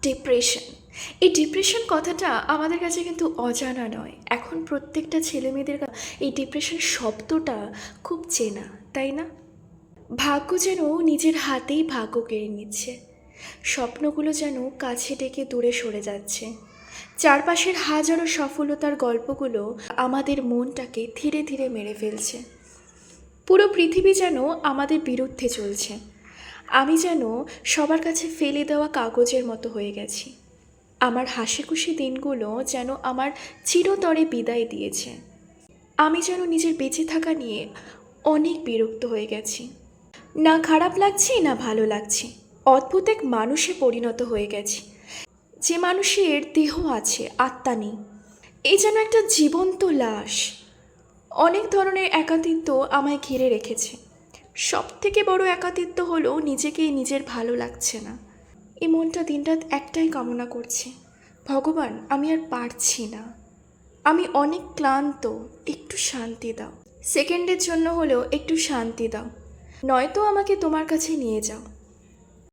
Depression. এই depression কথাটা আমাদের কাছে কিন্তু অজানা নয়। এখন প্রত্যেকটা ছেলেমেয়েদের এই ডিপ্রেশন শব্দটা খুব চেনা, তাই না? ভাগ্য যেন নিজের হাতেই ভাগ্য কেড়ে নিচ্ছে। স্বপ্নগুলো যেন কাছে ডেকে দূরে সরে যাচ্ছে। চারপাশের হাজারো সফলতার গল্পগুলো আমাদের মনটাকে ধীরে ধীরে মেরে ফেলছে। পুরো পৃথিবী যেন আমাদের বিরুদ্ধে চলছে। আমি যেন সবার কাছে ফেলে দেওয়া কাগজের মতো হয়ে গেছি। আমার হাসিখুশি দিনগুলো যেন আমার চিরতরে বিদায় দিয়েছে। আমি যেন নিজের বেঁচে থাকা নিয়ে অনেক বিরক্ত হয়ে গেছি। না খারাপ লাগছে না ভালো লাগছে, অদ্ভুত এক মানুষে পরিণত হয়ে গেছি, যে মানুষের দেহ আছে আত্মা নেই। এই যেন একটা জীবন্ত লাশ। অনেক ধরনের একাকিত্ব আমায় ঘিরে রেখেছে। সব থেকে বড় একাকিত্ব হলো নিজেকেই নিজের ভালো লাগছে না। এই মনটা দিনরাত একটাই কামনা করছে, ভগবান আমি আর পারছি না, আমি অনেক ক্লান্ত, একটু শান্তি দাও, সেকেন্ডের জন্য হলেও একটু শান্তি দাও, নয়তো আমাকে তোমার কাছে নিয়ে যাও।